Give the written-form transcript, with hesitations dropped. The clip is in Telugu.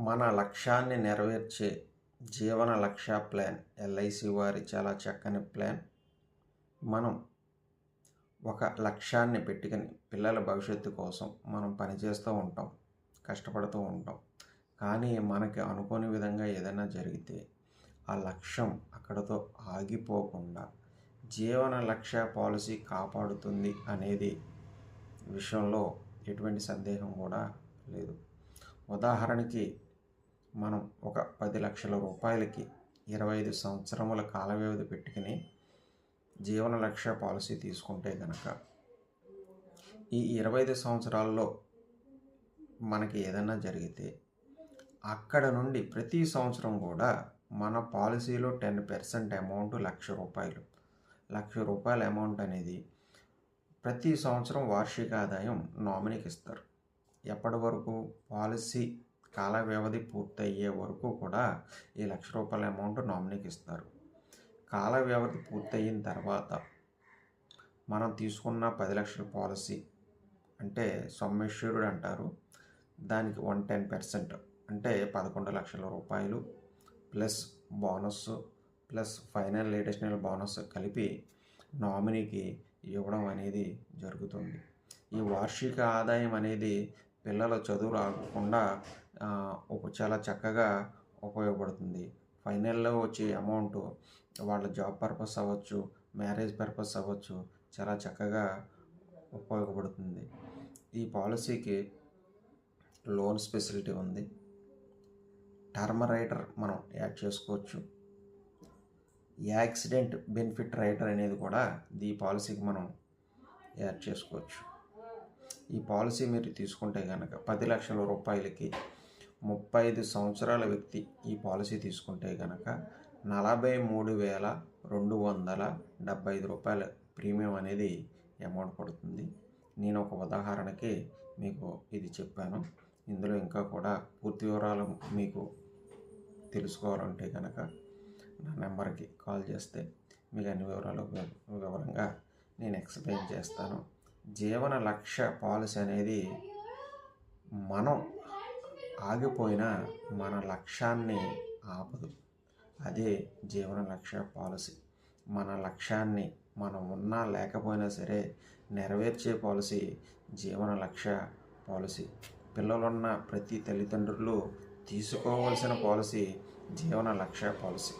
మన లక్ష్యాన్ని నెరవేర్చే జీవన లక్ష్య ప్లాన్ ఎల్ఐసి వారి చాలా చక్కని ప్లాన్. మనం ఒక లక్ష్యాన్ని పెట్టుకుని పిల్లల భవిష్యత్తు కోసం మనం పనిచేస్తూ ఉంటాం, కష్టపడుతూ ఉంటాం. కానీ మనకి అనుకోని విధంగా ఏదైనా జరిగితే ఆ లక్ష్యం అక్కడతో ఆగిపోకుండా జీవన లక్ష్య పాలసీ కాపాడుతుంది అనేది విషయంలో ఎటువంటి సందేహం కూడా లేదు. ఉదాహరణకి మనం ఒక 10 లక్షల రూపాయలకి 25 సంవత్సరముల కాల వ్యవధి పెట్టుకుని జీవన లక్ష్య పాలసీ తీసుకుంటే కనుక ఈ 25 సంవత్సరాల్లో మనకి ఏదైనా జరిగితే అక్కడ నుండి ప్రతి సంవత్సరం కూడా మన పాలసీలో 10% అమౌంట్ ₹1,00,000 అమౌంట్ అనేది ప్రతి సంవత్సరం వార్షిక ఆదాయం నామినీకి ఇస్తారు. ఎప్పటి వరకు? పాలసీ కాల వ్యవధి పూర్తయ్యే వరకు కూడా ఈ ₹1,00,000 అమౌంట్ నామినీకి ఇస్తారు. కాల వ్యవధి పూర్తయిన తర్వాత మనం తీసుకున్న 10 లక్షల పాలసీ అంటే సమ్ అష్యూర్డ్ అంటారు. దానికి 110% అంటే ₹11 లక్షల plus bonus plus final additional bonus కలిపి నామినీకి ఇవ్వడం అనేది జరుగుతుంది. ఈ వార్షిక ఆదాయం అనేది పిల్లల చదువు ఆగకుండా చాలా చక్కగా ఉపయోగపడుతుంది. ఫైనల్లో వచ్చే అమౌంట్ వాళ్ళ జాబ్ పర్పస్ అవ్వచ్చు, మ్యారేజ్ పర్పస్ అవ్వచ్చు, చాలా చక్కగా ఉపయోగపడుతుంది. ఈ పాలసీకి లోన్ ఫెసిలిటీ ఉంది. టర్మ్ రైటర్ మనం యాడ్ చేసుకోవచ్చు. యాక్సిడెంట్ బెనిఫిట్ రైటర్ అనేది కూడా ఈ పాలసీకి మనం యాడ్ చేసుకోవచ్చు. ఈ పాలసీ మీరు తీసుకుంటే కనుక 10 లక్షల రూపాయలకి 35 సంవత్సరాల వ్యక్తి ఈ పాలసీ తీసుకుంటే కనుక ₹43,275 ప్రీమియం అనేది అమౌంట్ పడుతుంది. నేను ఒక ఉదాహరణకి మీకు ఇది చెప్పాను. ఇందులో ఇంకా కూడా పూర్తి వివరాలు మీకు తెలుసుకోవాలంటే కనుక నా నెంబర్కి కాల్ చేస్తే మీకు అన్ని వివరాలు వివరంగా నేను ఎక్స్ప్లెయిన్ చేస్తాను. జీవన లక్ష్య పాలసీ అనేది మనం ఆగిపోయినా మన లక్ష్యాన్ని ఆపదు. అదే జీవన లక్ష్య పాలసీ. మన లక్ష్యాన్ని మనం ఉన్నా లేకపోయినా సరే నెరవేర్చే పాలసీ జీవన లక్ష్య పాలసీ. పిల్లలున్న ప్రతి తల్లిదండ్రులు తీసుకోవాల్సిన పాలసీ జీవన లక్ష్య పాలసీ.